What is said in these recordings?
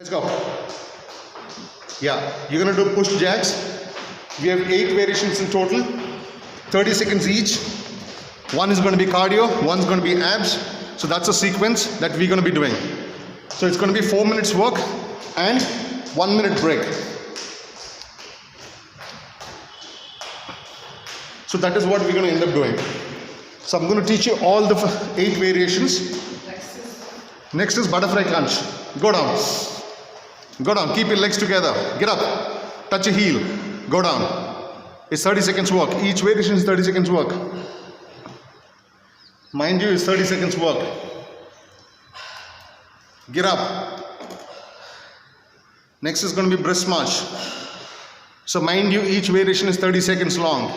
Let's go. Yeah, you're going to do push jacks. We have 8 variations in total, 30 seconds each. One is going to be cardio, one's going to be abs. So that's a sequence that we're going to be doing. So it's going to be 4 minutes work and 1 minute break. So that is what we're going to end up doing. So I'm going to teach you all the 8 variations. Next is butterfly crunch. Go down. Go down. Keep your legs together. Get up. Touch your heel. Go down. It's 30 seconds work. Each variation is 30 seconds work. Mind you, it's 30 seconds work. Get up. Next is going to be breast march. So mind you, each variation is 30 seconds long.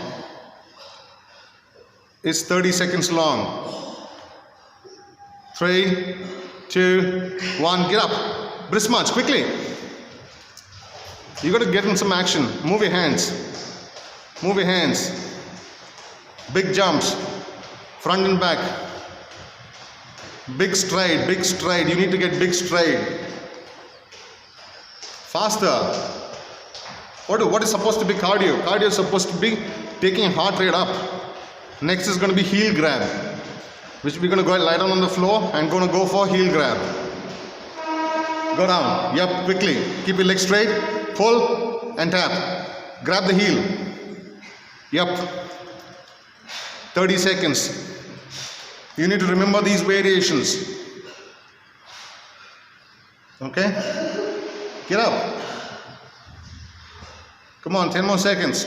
It's 30 seconds long. 3, 2, 1, get up. Breast march, quickly. You got to get in some action. Move your hands. Move your hands. Big jumps. Front and back. Big stride, big stride. You need to get big stride. Faster. What is supposed to be cardio? Cardio is supposed to be taking heart rate up. Next is going to be heel grab, which we're going to go lie down on the floor and going to go for heel grab. Go down. Yep, quickly. Keep your legs straight. Pull and tap. Grab the heel. Yep. 30 seconds. You need to remember these variations. Okay? Get up. Come on, 10 more seconds.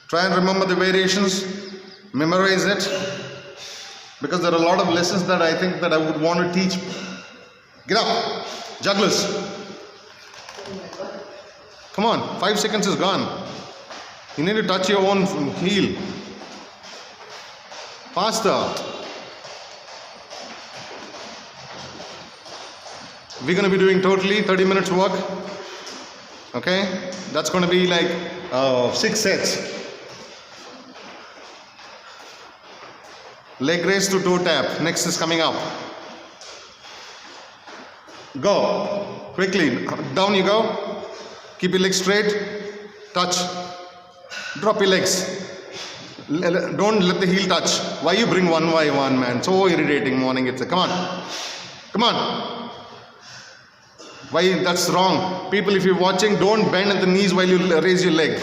Try and remember the variations. Memorize it. Because there are a lot of lessons that I think that I would want to teach. Get up. Jugglers. Come on, 5 seconds is gone. You need to touch your own heel. Faster. We're going to be doing totally 30 minutes work. Okay? That's going to be like 6 sets. Leg raise to toe tap. Next is coming up. Go. Quickly. Down you go. Keep your legs straight. Touch. Drop your legs. Don't let the heel touch. Why you bring one by one, man? So irritating morning. Come on. Come on. Why? That's wrong. People, if you're watching, don't bend at the knees while you raise your leg.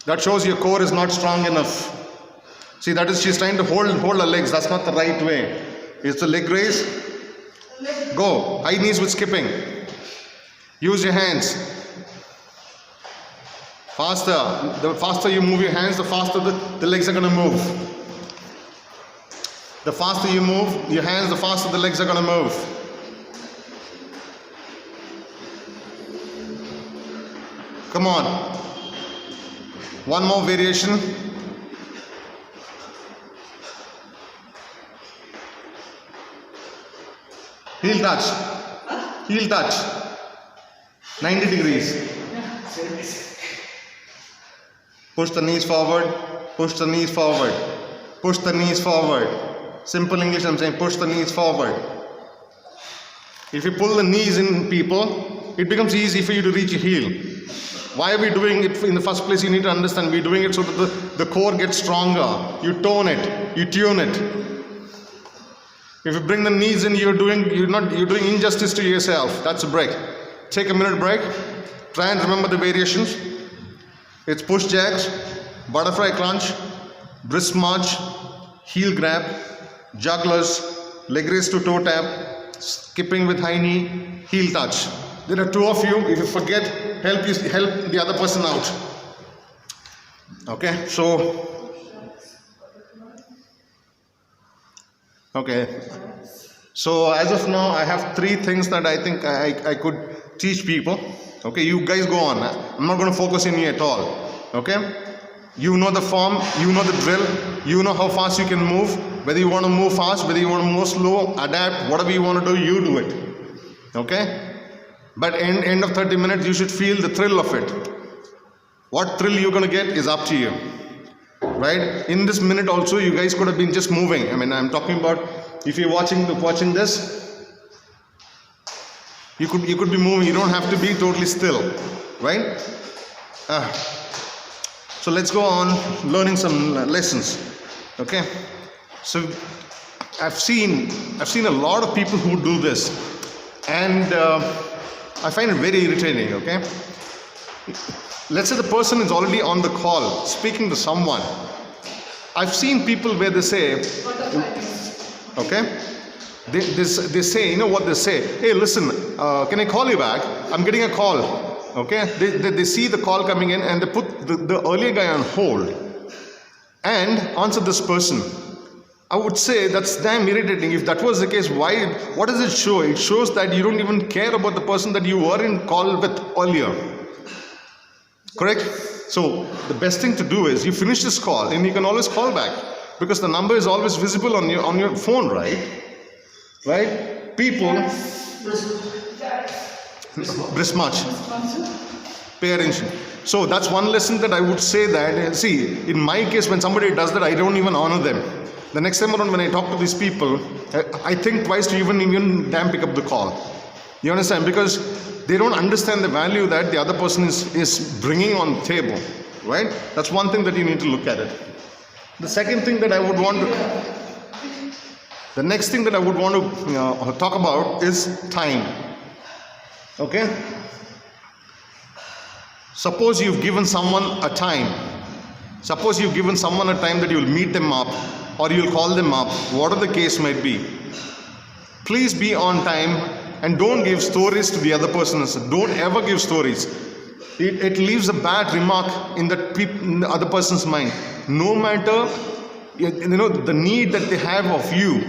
That shows your core is not strong enough. See, that is, she's trying to hold her legs. That's not the right way. It's the leg raise. Go. High knees with skipping. Use your hands. Faster. The faster you move your hands, the faster the legs are going to move. The faster you move your hands, the faster the legs are going to move. Come on. One more variation. Heel touch. Heel touch. 90 degrees. Push the knees forward. Push the knees forward. Push the knees forward. Simple English, I'm saying push the knees forward. If you pull the knees in, people, it becomes easy for you to reach your heel. Why are we doing it in the first place? You need to understand we're doing it so that the core gets stronger. You tone it. You tune it. If you bring the knees in, you're doing injustice to yourself. That's a break. Take a minute break. Try and remember the variations. It's push jacks, butterfly crunch, breast march, heel grab, jugglers, leg raise to toe tap, skipping with high knee, heel touch. There are 2 of you. If you forget, help the other person out. Okay, so as of now, I have 3 things that I think I could teach people. Okay, you guys go on. I'm not going to focus on you at all. Okay, you know the form, you know the drill, you know how fast you can move. Whether you want to move fast, whether you want to move slow, adapt, whatever you want to do, you do it. Okay. But end of 30 minutes, you should feel the thrill of it. What thrill you're going to get is up to you. Right? In this minute also, you guys could have been just moving. I mean, I'm talking about if you're watching this, You could be moving. You don't have to be totally still, right? So let's go on learning some lessons. Okay. So I've seen a lot of people who do this, and I find it very irritating. Okay. Let's say the person is already on the call speaking to someone. I've seen people where they say, okay, they say, you know what they say? Hey, listen, can I call you back? I'm getting a call. Okay, they see the call coming in and they put the earlier guy on hold and answer this person. I would say that's damn irritating. If that was the case, what does it show? It shows that you don't even care about the person that you were in call with earlier. Correct? So the best thing to do is you finish this call and you can always call back, because the number is always visible on your phone, right? Right? People brisk much. Pay attention. So that's one lesson that I would say that, see, in my case, when somebody does that, I don't even honor them. The next time around when I talk to these people, I think twice to even damn pick up the call. You understand? Because they don't understand the value that the other person is bringing on the table, right? That's one thing that you need to look at it. The second thing that I would want to, the next thing that I would want to talk about is time. Okay? Suppose you've given someone a time. Suppose you've given someone a time that you'll meet them up or you'll call them up, whatever the case might be. Please be on time and don't give stories to the other person. Don't ever give stories. It leaves a bad remark in the other person's mind. No matter, the need that they have of you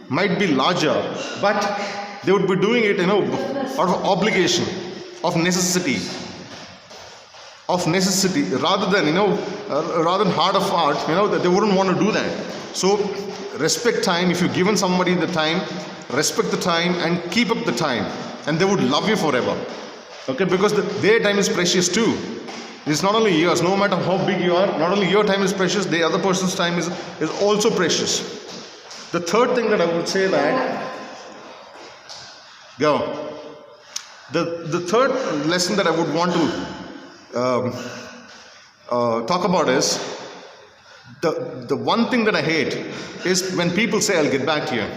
might be larger, but they would be doing it, out of obligation, of necessity, rather than heart of heart, that they wouldn't want to do that. So respect time. If you've given somebody the time, respect the time and keep up the time, and they would love you forever. Okay, because their time is precious too. It's not only yours. No matter how big you are, not only your time is precious, the other person's time is also precious. The third thing that I would say that the third lesson that I would want to talk about is the one thing that I hate is when people say, I'll get back to you.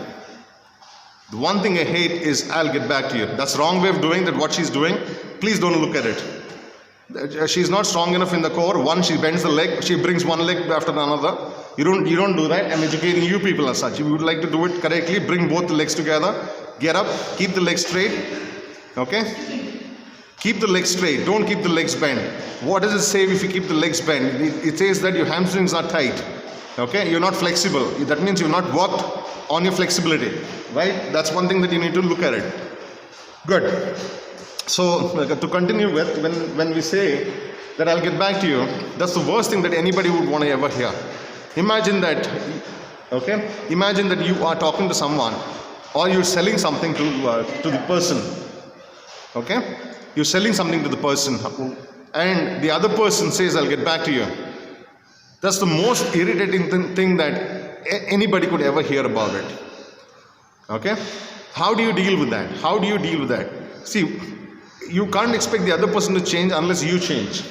The one thing I hate is, I'll get back to you. That's wrong way of doing that, what she's doing. Please don't look at it. She's not strong enough in the core. One, she bends the leg, she brings one leg after another. You don't do that. I'm educating you people as such. If you would like to do it correctly, bring both the legs together, get up, keep the legs straight. Okay? Keep the legs straight. Don't keep the legs bent. What does it say if you keep the legs bent? It says that your hamstrings are tight. Okay? You're not flexible. That means you've not worked on your flexibility. Right? That's one thing that you need to look at it. Good. So to continue with, when we say that I'll get back to you, that's the worst thing that anybody would want to ever hear. Imagine that, okay? Imagine that you are talking to someone or you're selling something to the person. Okay? You're selling something to the person and the other person says, I'll get back to you. That's the most irritating thing that anybody could ever hear about it. Okay? How do you deal with that? How do you deal with that? See, you can't expect the other person to change unless you change.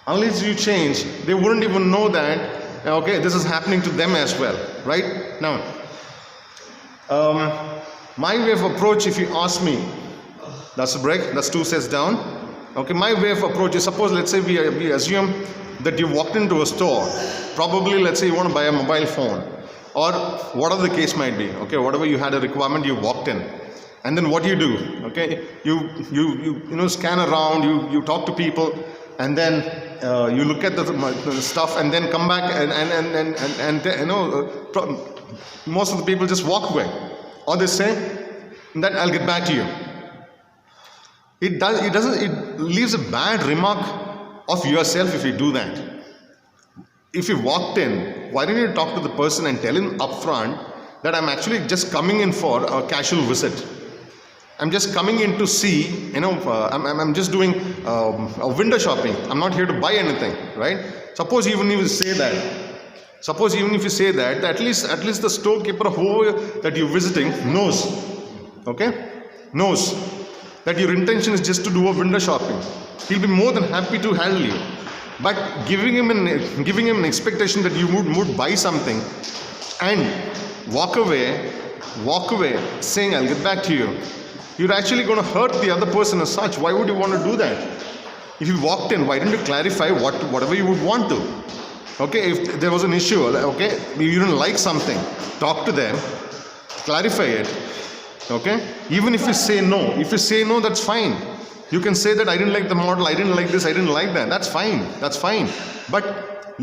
Unless you change, they wouldn't even know that, okay, this is happening to them as well. Right? Now, my way of approach, if you ask me, that's a break, that's 2 sets down. Okay, my way of approach is, suppose, let's say we assume that you walked into a store. Probably, let's say you want to buy a mobile phone or whatever the case might be. Okay, whatever you had a requirement, you walked in. And then what do you do? Okay, you scan around, you talk to people, and then you look at the stuff, and then come back and most of the people just walk away, or they say that I'll get back to you. It leaves a bad remark of yourself if you do that. If you walked in, why didn't you talk to the person and tell him upfront that I'm actually just coming in for a casual visit? I'm just coming in to see, I'm just doing a window shopping. I'm not here to buy anything, right? Suppose even if you say that, at least the storekeeper who that you're visiting knows, okay? Knows that your intention is just to do a window shopping. He'll be more than happy to handle you. But giving him an expectation that you would buy something and walk away saying, I'll get back to you, you're actually going to hurt the other person as such. Why would you want to do that? If you walked in, why didn't you clarify whatever you would want to? Okay, if there was an issue, okay, you didn't like something, talk to them, clarify it. Okay, even if you say no, that's fine. You can say that I didn't like the model, I didn't like this, I didn't like that. That's fine. But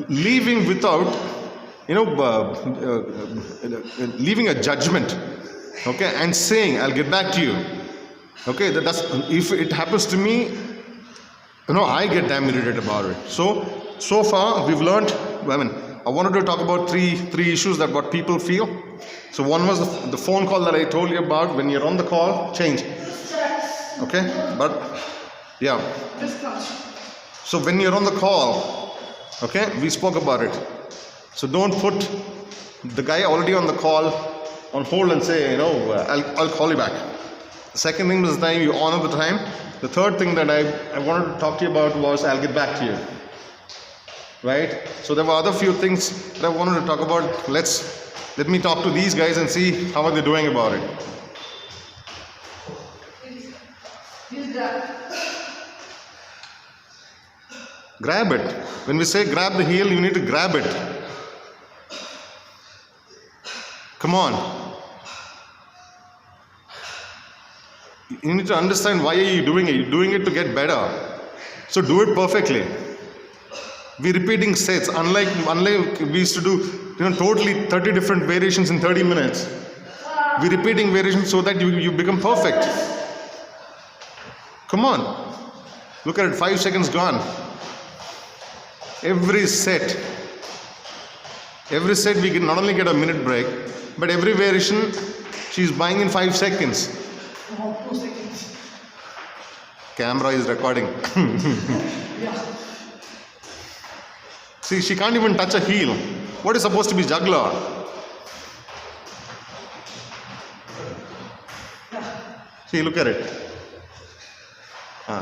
leaving without, leaving a judgment, okay, and saying I'll get back to you. Okay, that's if it happens to me, I get damn irritated about it. So far we've learned. I wanted to talk about three issues that what people feel. So one was the phone call that I told you about. When you're on the call, change. Okay, but yeah. So when you're on the call, okay, we spoke about it. So don't put the guy already on the call on hold and say, I'll call you back. The second thing was the time you honor the time. The third thing that I wanted to talk to you about was I'll get back to you. Right? So there were other few things that I wanted to talk about. Let me talk to these guys and see how are they doing about it. Grab it. When we say grab the heel, you need to grab it. Come on. You need to understand why are you doing it. You're doing it to get better. So do it perfectly. We're repeating sets. Unlike we used to do totally 30 different variations in 30 minutes. We're repeating variations so that you become perfect. Come on. Look at it. 5 seconds gone. Every set we can not only get a minute break, but every variation she's buying in 5 seconds. 2 seconds. Camera is recording. See, she can't even touch a heel. What is supposed to be juggler? See, look at it.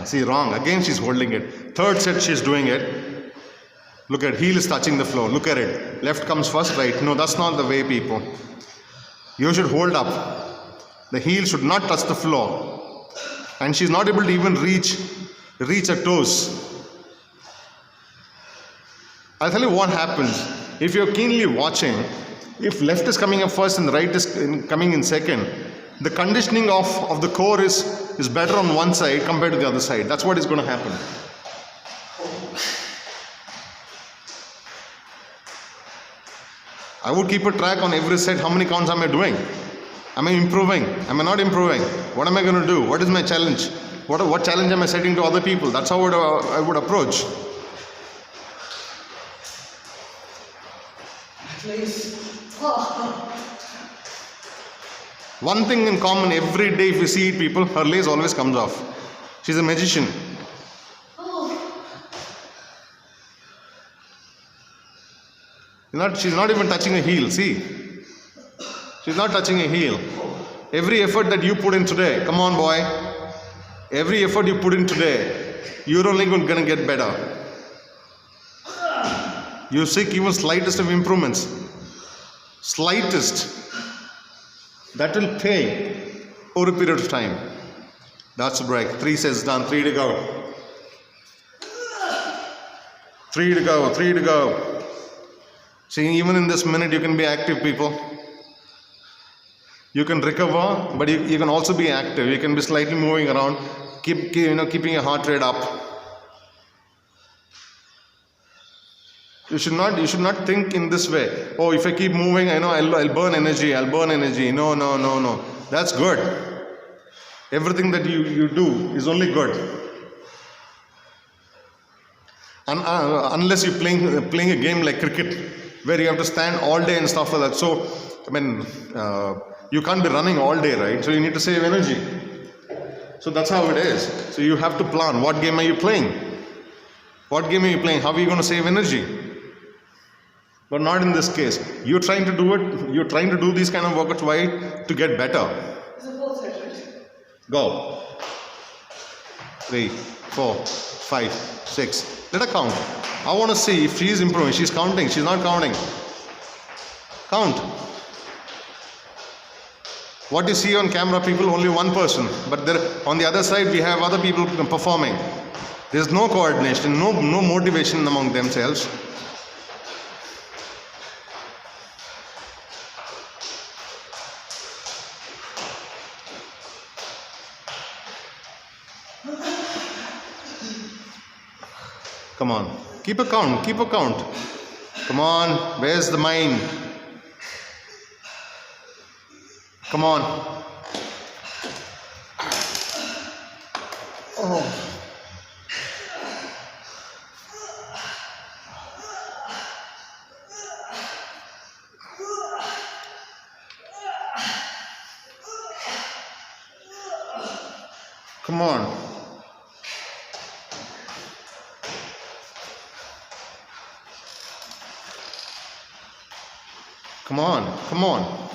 See, wrong. Again, she's holding it. Third set, she's doing it. Look at it. Heel is touching the floor. Look at it. Left comes first, right? No, that's not the way, people. You should hold up. The heel should not touch the floor. And she's not able to even reach her toes. I'll tell you what happens. If you're keenly watching, if left is coming up first and the right is coming in second, the conditioning of the core is better on one side compared to the other side. That's what is going to happen. I would keep a track on every set. How many counts am I doing? Am I improving? Am I not improving? What am I going to do? What is my challenge? What challenge am I setting to other people? That's how I would approach. One thing in common every day, if you see it, people, her lace always comes off. She's a magician. She's not even touching a heel. See, she's not touching a heel. Every effort that you put in today, come on, boy. Every effort you put in today, you're only going to get better. You seek even slightest of improvements. Slightest. That will pay over a period of time. That's the break. 3 sets done. 3 to go. 3 to go. 3 to go. See, even in this minute, you can be active, people. You can recover, but you can also be active. You can be slightly moving around, keeping your heart rate up. You should not think in this way. Oh, if I keep moving, I'll burn energy. No. That's good. Everything that you do is only good. Unless you're playing a game like cricket, where you have to stand all day and stuff like that. So, you can't be running all day, right? So you need to save energy. So that's how it is. So you have to plan. What game are you playing? How are you going to save energy? But not in this case. You're trying to do it. You're trying to do these kind of workouts. Why? To get better. It's a full set, right? Go. 3, 4, 5, 6. Let her count. I want to see if she is improving. She's counting. She's not counting. Count. What you see on camera, people, only one person. But there, on the other side, we have other people performing. There's no coordination, no motivation among themselves. Come on, keep a count, keep a count. Come on, where's the mind? Come on. Oh. Come on. Come on, come on.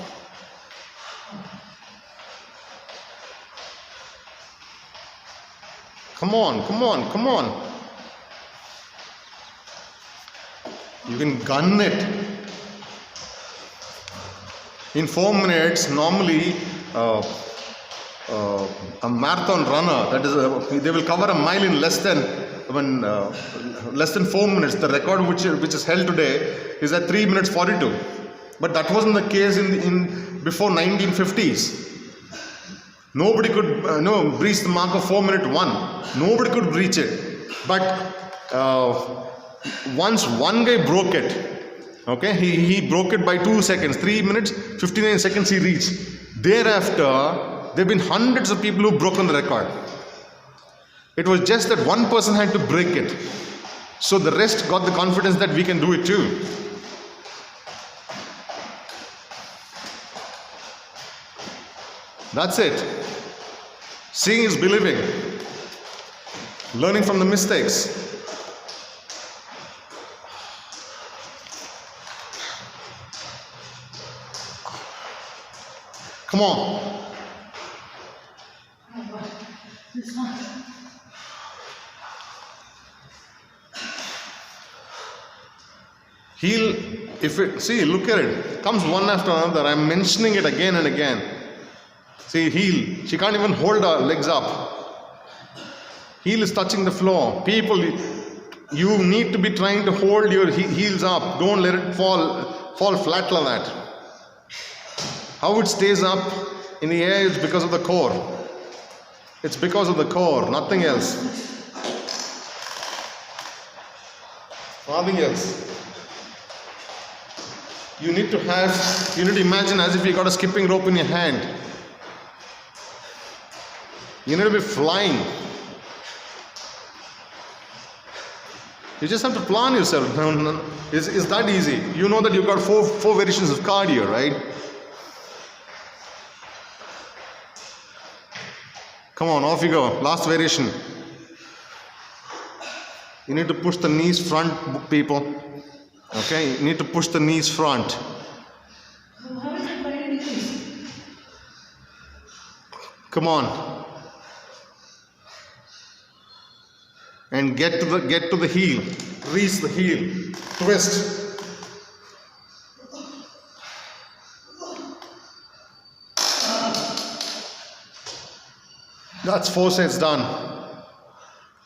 Come on, come on, come on. You can gun it. In 4 minutes, normally a marathon runner, that is, they will cover a mile in less than 4 minutes. The record which is held today is at 3 minutes 42. But that wasn't the case in before 1950s. Nobody could breach the mark of 4-minute 1. Nobody could breach it. But once one guy broke it, okay, he broke it by 2 seconds, 3 minutes 59 seconds he reached. Thereafter, there have been hundreds of people who've broken the record. It was just that one person had to break it. So the rest got the confidence that we can do it too. That's it. Seeing is believing. Learning from the mistakes. Come on. This one. He'll, if it, see, look at it. Comes one after another. I'm mentioning it again and again. See, heel. She can't even hold her legs up. Heel is touching the floor. People, you need to be trying to hold your heels up. Don't let it fall flat like that. How it stays up in the air is because of the core. It's because of the core, nothing else. Nothing else. You need to imagine as if you got a skipping rope in your hand. You need to be flying. You just have to plan yourself. It's that easy. You know that you've got four variations of cardio, right? Come on, off you go. Last variation. You need to push the knees front, people. Okay? You need to push the knees front. How is it very easy? Come on. And get to the heel. Reach the heel. Twist. That's 4 sets done.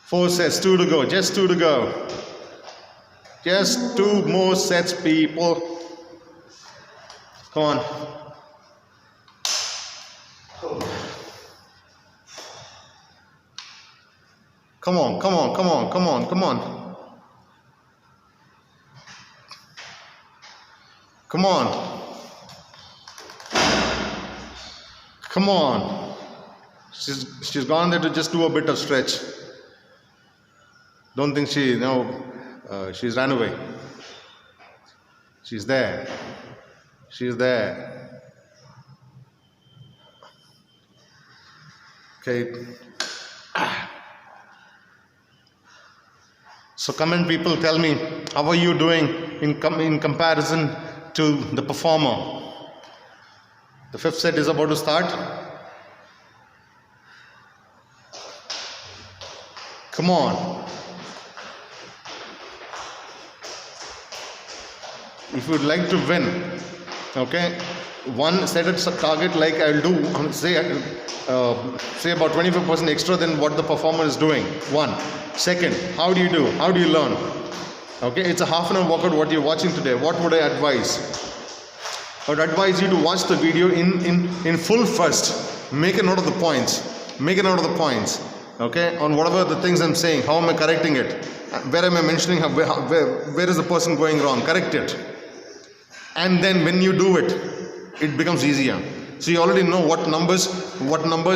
4 sets, 2 to go. Just 2 to go. Just 2 more sets, people. Come on. Come on, come on, come on, come on, come on. Come on. Come on. She's gone there to just do a bit of stretch. Don't think she's ran away. She's there. She's there. Okay. So comment, people, tell me, how are you doing in comparison to the performer? The 5th set is about to start. Come on. If you would like to win, okay, one set a target like I'll do, say about 25% extra than what the performer is doing. One. Second, how do you do? How do you learn? Okay, it's a half an hour workout what you're watching today. What would I advise? I would advise you to watch the video in full first. Make a note of the points. Make a note of the points. Okay, on whatever the things I'm saying. How am I correcting it? Where am I mentioning? Where is the person going wrong? Correct it. And then when you do it, it becomes easier. So you already know what number is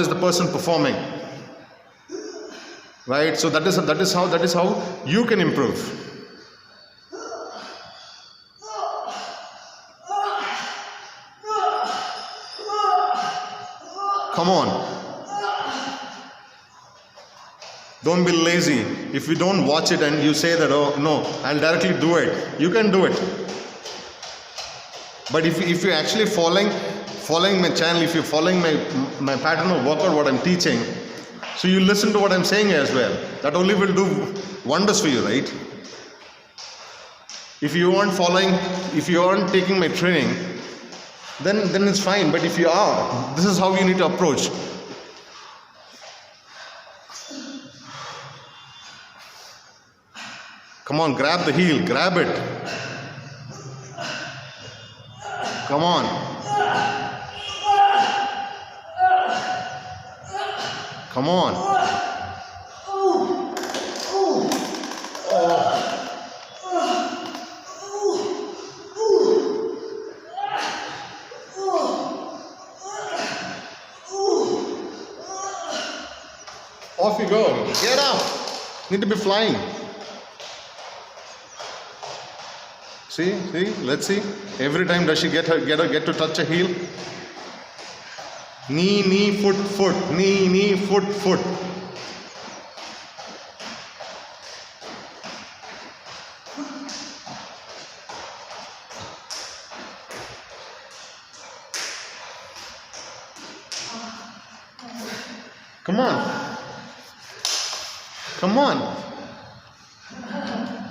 the person performing. Right? So that is how you can improve. Come on. Don't be lazy. If you don't watch it and you say that, oh no, I'll directly do it. You can do it. But if you're actually following my channel, if you're following my pattern of workout, what I'm teaching, so you listen to what I'm saying as well. That only will do wonders for you, right? If you aren't taking my training, then it's fine. But if you are, this is how you need to approach. Come on, grab the heel, grab it. Come on. Come on. Off you go. Get up. Need to be flying. See, let's see. Every time does she get to touch a heel? Knee, foot, knee, foot. Come on. Come on.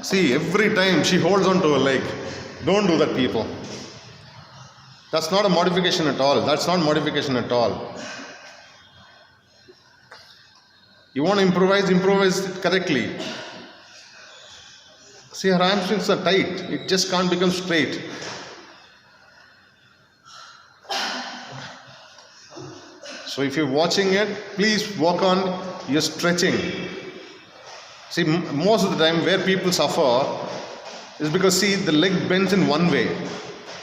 See, every time she holds on to her leg. Don't do that, people. That's not a modification at all. That's not modification at all. You want to improvise it correctly. See, her hamstrings are tight. It just can't become straight. So if you're watching it, please work on your stretching. See, most of the time where people suffer is because, see, the leg bends in one way.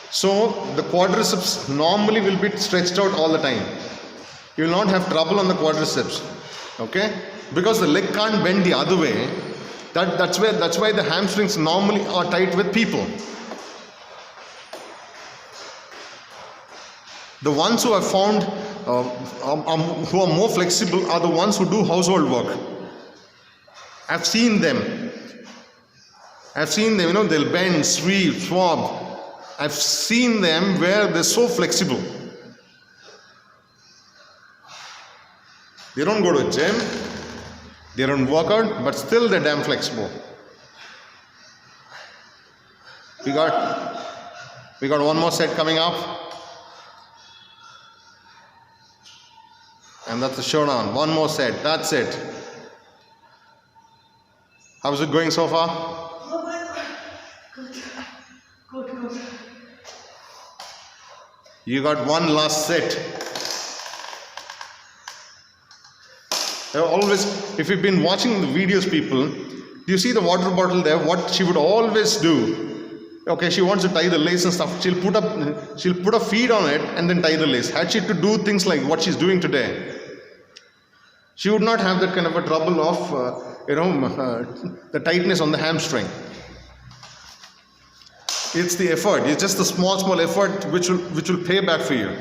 So the quadriceps normally will be stretched out all the time. You will not have trouble on the quadriceps. Okay? Because the leg can't bend the other way. That's why the hamstrings normally are tight with people. The ones who have found who are more flexible are the ones who do household work. I've seen them, they'll bend, sweep, swab. I've seen them where they're so flexible. They don't go to a gym, they don't work out, but still they're damn flexible. We got one more set coming up. And that's the showdown. One more set, that's it. How's it going so far? Good. You got one last set. Always, if you've been watching the videos, people, do you see the water bottle there? What she would always do? Okay, she wants to tie the lace and stuff. She'll put a feed on it and then tie the lace. Had she to do things like what she's doing today, she would not have that kind of a trouble of the tightness on the hamstring. It's the effort. It's just the small effort which will pay back for you.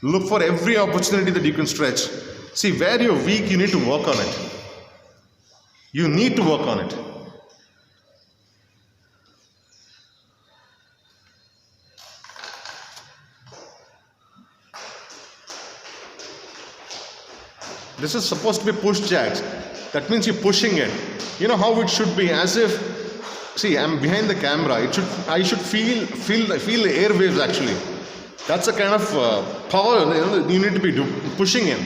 Look for every opportunity that you can stretch. See, where you're weak, you need to work on it. You need to work on it. This is supposed to be push jacks. That means you're pushing it. You know how it should be, as if, see, I'm behind the camera. I should feel the airwaves actually. That's the kind of power you need to be pushing in.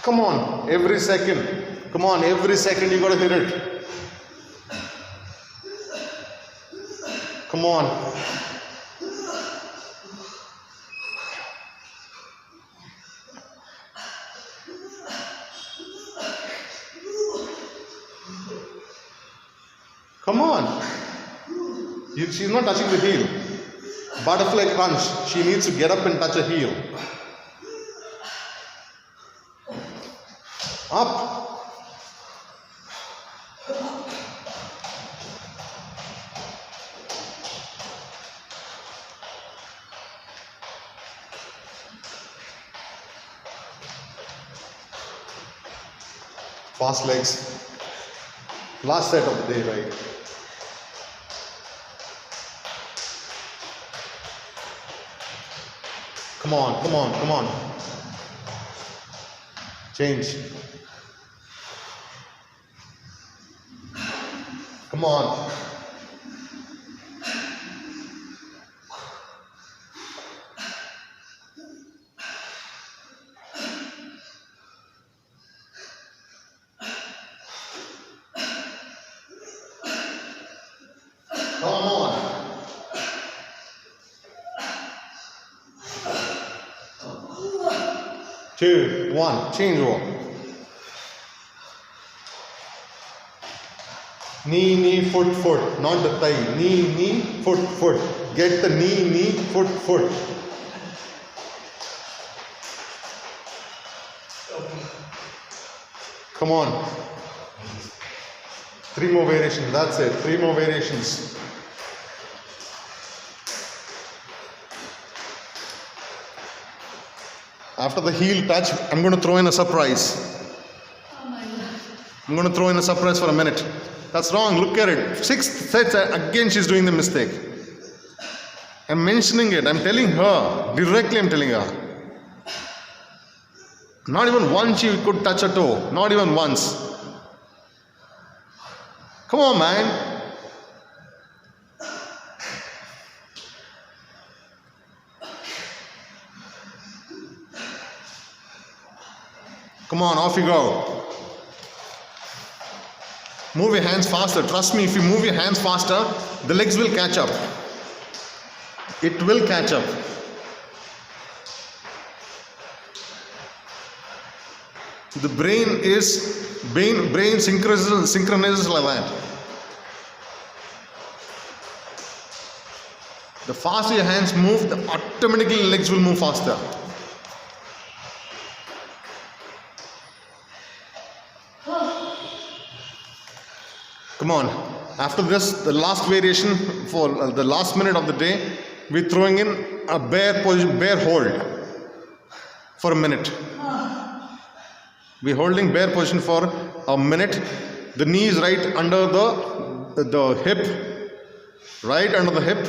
Come on, every second. Come on, every second you gotta hit it. Come on. Come on. She's not touching the heel. Butterfly crunch. She needs to get up and touch a heel. Up. Fast legs. Last set of the day, right? Come on, come on, come on. Change. Come on. Come on. 2, 1, change roll. Knee, foot, not the thigh. Knee, foot. Get the knee, foot. Come on. 3 more variations, that's it. 3 more variations. After the heel touch, I'm going to throw in a surprise. Oh my God. I'm going to throw in a surprise for a minute. That's wrong, look at it. 6th set, again she's doing the mistake. I'm mentioning it, I'm telling her. Directly I'm telling her. Not even once she could touch a toe. Not even once. Come on, man. Come on, off you go. Move your hands faster. Trust me, if you move your hands faster, the legs will catch up. It will catch up. The brain synchronizes like that. The faster your hands move, the automatically legs will move faster. Come on. After this, the last variation for the last minute of the day, we're throwing in a bear hold for a minute. We're holding bear position for a minute. The knee is right under the hip, right under the hip,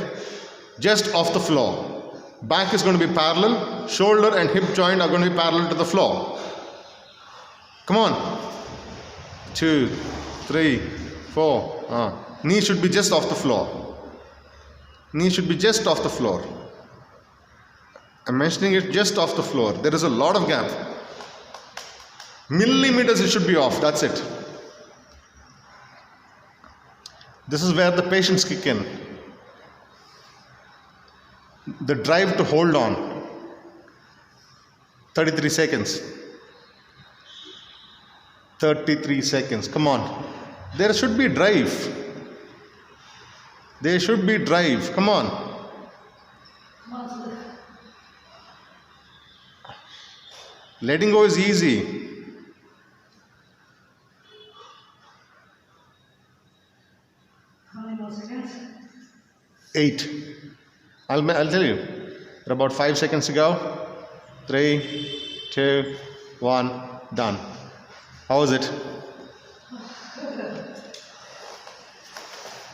just off the floor. Back is going to be parallel. Shoulder and hip joint are going to be parallel to the floor. Come on. 2, 3, 4. Knee should be just off the floor. Knee should be just off the floor. I'm mentioning it just off the floor. There is a lot of gap. Millimeters it should be off. That's it. This is where the patience kick in. The drive to hold on. 33 seconds. 33 seconds. Come on. There should be drive. There should be drive. Come on. Letting go is easy. How many more seconds? 8. I'll tell you. About 5 seconds to go. 3, 2, 1. Done. How was it?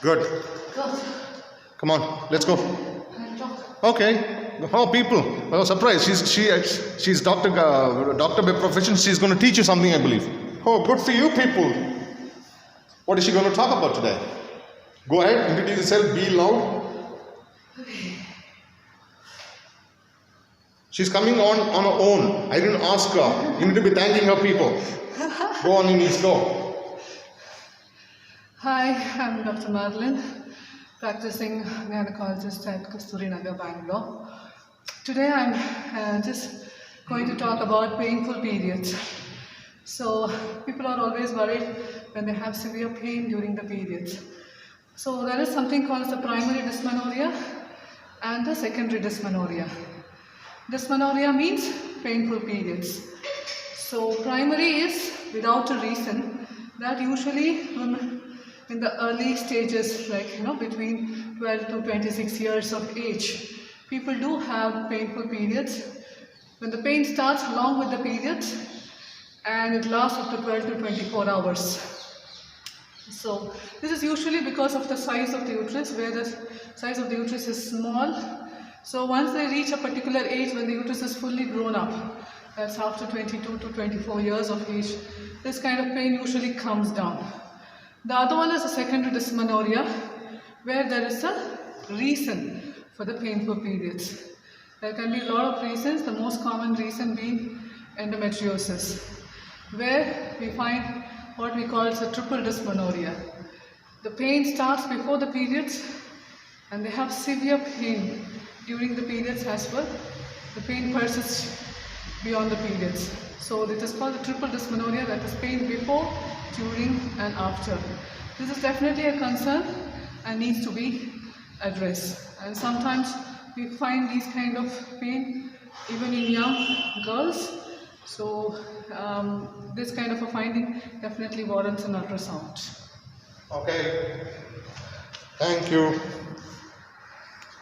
Good. Go. Come on, let's go. And talk. Okay. Oh, people. Oh, surprise. She's doctor by profession. She's going to teach you something, I believe. Oh, good for you, people. What is she going to talk about today? Go ahead, introduce yourself, be loud. She's coming on her own. I didn't ask her. You need to be thanking her people. Go on your knees, go. Hi, I'm Dr. Madeline, practicing gynecologist at Kasturi Nagar, Bangalore. Today I'm just going to talk about painful periods. So people are always worried when they have severe pain during the periods. So there is something called the primary dysmenorrhea and the secondary dysmenorrhea. Dysmenorrhea means painful periods. So primary is without a reason, that usually in the early stages, like between 12 to 26 years of age, people do have painful periods. When the pain starts along with the periods, and it lasts up to 12 to 24 hours. So this is usually because of the size of the uterus, where the size of the uterus is small. So once they reach a particular age when the uterus is fully grown up, that's after 22 to 24 years of age, this kind of pain usually comes down. The other one is a secondary dysmenorrhea, where there is a reason for the painful periods. There can be a lot of reasons, the most common reason being endometriosis, where we find what we call as a triple dysmenorrhea. The pain starts before the periods, and they have severe pain during the periods as well. The pain persists beyond the periods. So it is called the triple dysmenorrhea, that is pain before, during and after. This is definitely a concern and needs to be addressed. And sometimes we find these kind of pain even in young girls. So this kind of a finding definitely warrants an ultrasound. Okay. Thank you.